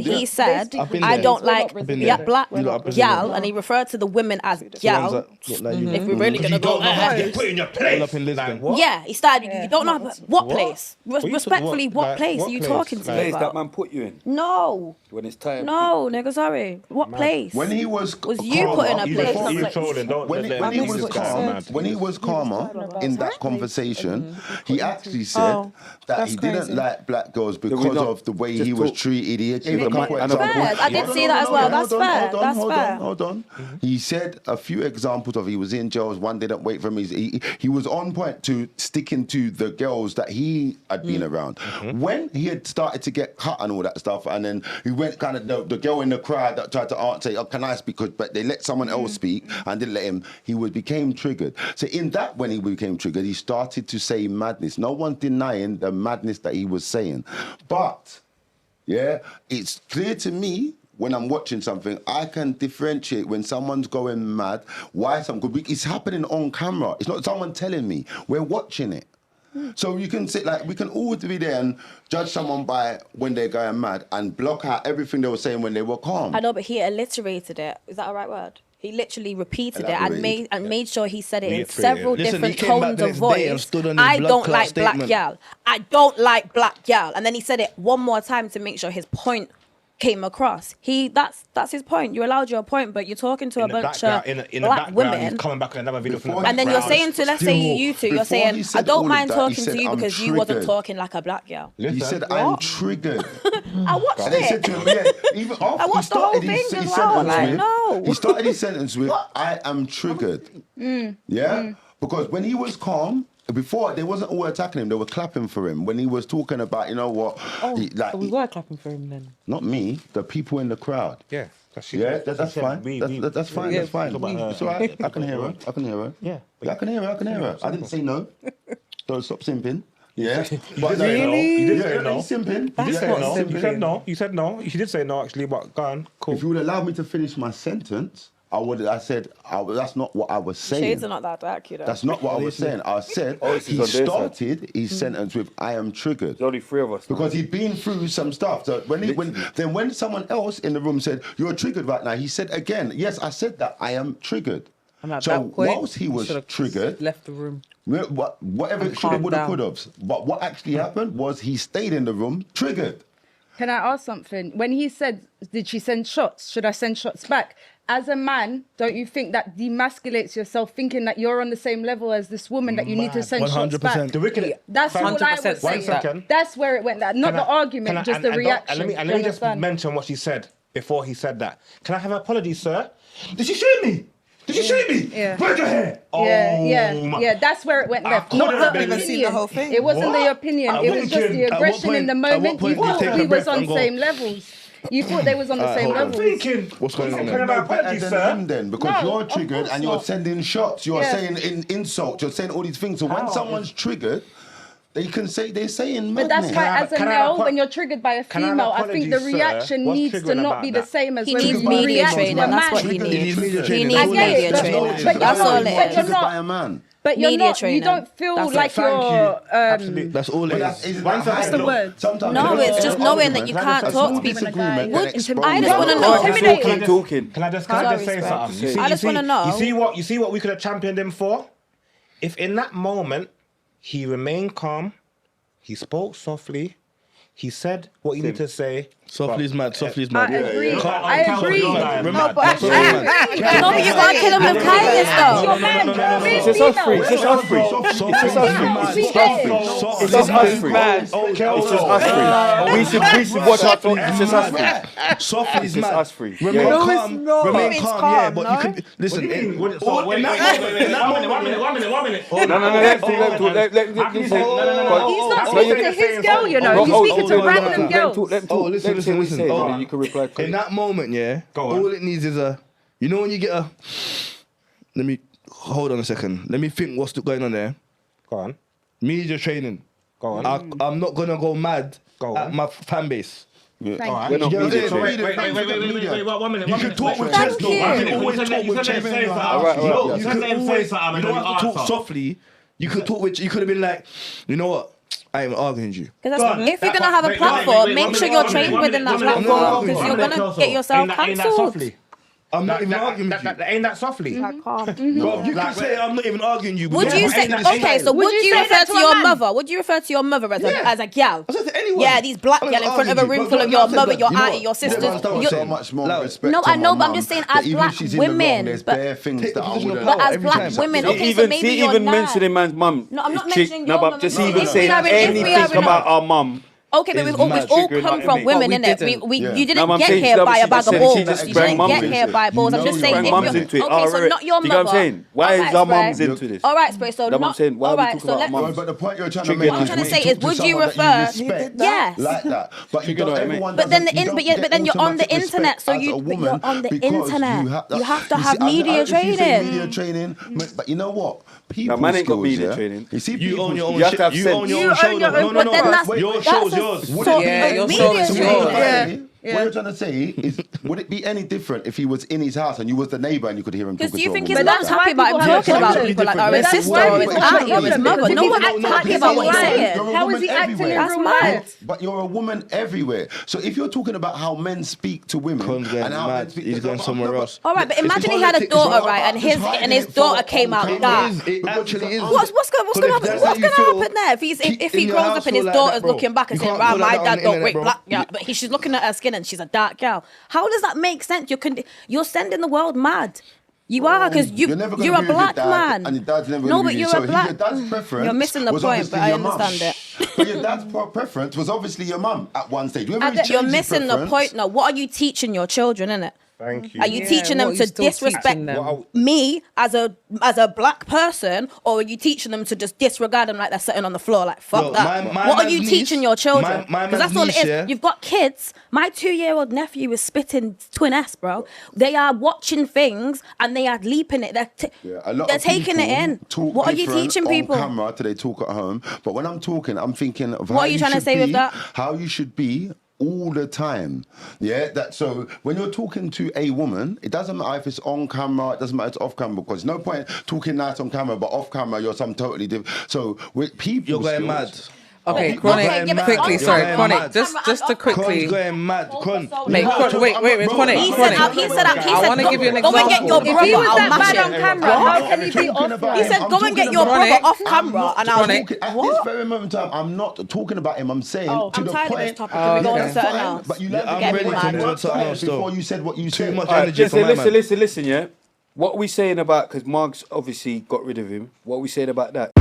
he said, I don't like black gal, and he referred to the women as gal. If we're really going to go there. Put in your place. Yeah, he started, you don't know, what place? Respectfully, what place are you talking to me Place about? that man put you in. No. When it's time. No, nigga, sorry. What place? When he was you put in a place? When he was calmer in that conversation, he actually said that he didn't like black girls because of the way he was treated. He gave a couple examples. I did see that as well. That's fair. Hold on. He said a few examples of he was in jails. One didn't wait for him. He was on point to sticking to the girls that he had been around. When he had started to get cut and all that stuff, and then he went kind of the girl in the crowd that tried to say, "Oh, can I speak?" But they let someone else speak and didn't let him. He became triggered. So in that, when he became triggered, he started to say madness. No one's denying the madness that he was saying, but yeah, it's clear to me. When I'm watching something, I can differentiate when someone's going mad, why it's happening on camera. It's not someone telling me. We're watching it. So you can sit we can all be there and judge someone by when they're going mad and block out everything they were saying when they were calm. I know, but he alliterated it. Is that a right word? He literally repeated it and made sure he said it in several different tones of voice. I don't like black gal. I don't like black gal. And then he said it one more time to make sure his point came across. That's his point. You allowed your point, but you're talking to a bunch of black women. He's coming back on another video and then you're saying to, let's say you two, you're saying, I don't mind talking to you because you wasn't talking like a black girl. He said, I'm triggered. I watched and they said to him, even after I watched the whole thing as well. He started his sentence with, I am triggered. Because when he was calm, before, they wasn't all attacking him, they were clapping for him. When he was talking about, you know what... we were clapping for him then. Not me, the people in the crowd. Yeah. That's fine. That's fine. It's all right. I can hear her. Yeah. I can hear her. I didn't say no. Don't stop simping. Yeah. But really? You did say no. Simping. You said no. You did say no, actually, but go on. Cool. If you would allow me to finish my sentence... I said that's not what I was saying. Shades are not that dark, you know. That's not what I was saying. I said he started his sentence with "I am triggered." There's only three of us. Because he'd been through some stuff. So when someone else in the room said, "You're triggered right now," he said again, "Yes, I said that. I am triggered." And at so that point, whilst he was triggered, left the room. Whatever should have, would have, could have. But what actually happened was he stayed in the room, triggered. Can I ask something? When he said, "Did she send shots? Should I send shots back?" As a man, don't you think that demasculates yourself, thinking that you're on the same level as this woman that you need to send shots back? That's what I would say. That's where it went. Not the argument, just the reaction. Let me just mention what she said before he said that. Can I have an apology, sir? Did she shoot me? Did you shoot me? Yeah. Where's your hair? Yeah, that's where it went left. Not the opinion. Seen the whole thing. It wasn't the opinion. It was just the aggression in the moment. You thought we was on same levels. You thought they was on the same levels. What's going on there? Better than him then, because you're triggered and you're sending shots. You're saying insults. You're saying all these things. So when someone's triggered, they're saying madness. But that's why, as a male, when you're triggered by a female, I think the reaction needs to not be the same as when you react to a man. That's what he needs. He needs media training. That's all it is. By a man. But you're not, you don't feel like you're... That's all it is. What's the word? No, it's just knowing that you can't talk to people. I just want to know. Can I just say something? I just want to know. You see what we could have championed him for? If in that moment, he remained calm, he spoke softly, he said what he needed to say. Softly's mad. I agree. I agree. No, but you can't kill him with kindness, though. It's just us three. It's just us three. It's just us three. It's just us three. We should watch our thoughts. It's just us three. Softly's mad. Us three. Remain calm. Yeah, but you can listen. One minute. He's not speaking to his girl, you know. He's speaking to random girls. Listen. You can reply. In that moment, all it needs is you know when you get let me hold on a second. Let me think what's going on there. Go on. Media training. Go on. I'm not gonna go mad at my fan base. Wait, 1 minute. You can talk with chest. You can always talk with chest. You don't have to talk softly. You could talk with. You could have been like, you know what? I ain't even arguing with you. If you're gonna have a platform, make sure you're trained within that platform because you're gonna get yourself cancelled. I'm not even arguing with you. Ain't that softly? Bro, you can say I'm not even arguing you. Would you say, okay, so would you refer to your mother? Would you refer to your mother as a gal? I said to anyone. Yeah, these black gal in front of a room full of your mother, your auntie, your sisters. So much more respect. No, I know, but I'm just saying as black women. There's bare things that I wouldn't. But as black women, okay, so maybe you're even mentioning man's mum. No, I'm not mentioning your No, mum. but just even saying anything about our mum. Okay, but we've all come from women, innit? You didn't get saying here by a bag of balls. You just didn't bang get mums here by balls. I'm just saying, if mums into it. you're okay, so not your You know what I'm mother. saying? Why is our mums into this? All right, Spray. So That's what I'm saying. Why are we talking about let's. mums? But the point you're trying to make What I'm trying to say is, would you refer? Yes. Like that. But you don't, everyone But then doesn't- then you're on the automatic internet, respect so as a you're woman on the because internet. You have to you have see, media if you say training. Media training, but you know what? People man ain't got skills, media yeah? training. You see, You own your own You have to have shit. You sense. own your You own show. own your own- No, But then that's your show's yours. sort Yeah, of your media show is training. yours. What you're trying to say is, would it be any different if he was in his house and you was the neighbour and you could hear him talking Because do you to a think woman? his mum's happy about him talking about people like or his That's sister why or his people auntie or his have mother? problems. No one's Because happy about what he's you're saying. a How is he acting in That's real mad. life? But you're a woman everywhere. So if you're talking about how men speak to women Con's going and how mad. men speak He's to going somewhere else. All right, but imagine he had a politics, daughter, bro. right, and his daughter came out dark. It actually is. What's gonna happen there? If he grows up and his daughter's looking back and saying, "Right, my dad don't rape black girl," but she's looking at her skin and she's a dark girl. How does that make sense? You're sending the world mad. You are because you're a black man. And your dad's never No, gonna but be you're with you. a So black. your dad's preference. You're missing the was point, but obviously I your mum. understand it. But your dad's preference was obviously your mum at one stage. Whoever he You're changed his missing the preference- point now. What are you teaching your children, innit? Thank you. Are you teaching them what to are you still disrespect teaching them? me as a black person, or are you teaching them to just disregard them like they're sitting on the floor? Like fuck Look, that. my What are you man's teaching niece- your children? my Because that's man's all it niece, is. yeah? You've got kids. My 2-year-old nephew is spitting twin S, bro. They are watching things and they are leaping it. A lot They're of taking it people in. talk What are you different teaching people? on camera till they talk at home? But when I'm talking, I'm thinking of What how are you trying to should say with be, that? How you should be all the time. Yeah, that so when you're talking to a woman, it doesn't matter if it's on camera, it doesn't matter if it's off camera, because no point talking nice on camera, but off camera you're something totally different. So with people, You're going mad. Okay, Okay, Chronik, yeah, but quickly, on sorry, camera, Chronik, on just camera to and off quickly. Con's going mad. Con. Mate, wait, Chronik, He said, I want to give you an go and get your example. brother. If he was I'll that mash bad on it. camera, how can he be off? He said, go and get your Chronik. brother off camera, and I'll. At this very moment in time, I'm not talking about him. I'm saying to I'm the tired of point. this topic. Can we go on to something Fine, else? but you Yeah, learned I'm to get ready me to mad move on to something else, before though. you said what you Too said. much energy for my man. Listen, yeah? What are we saying about, because Mark's obviously got rid of him, what are we saying about that?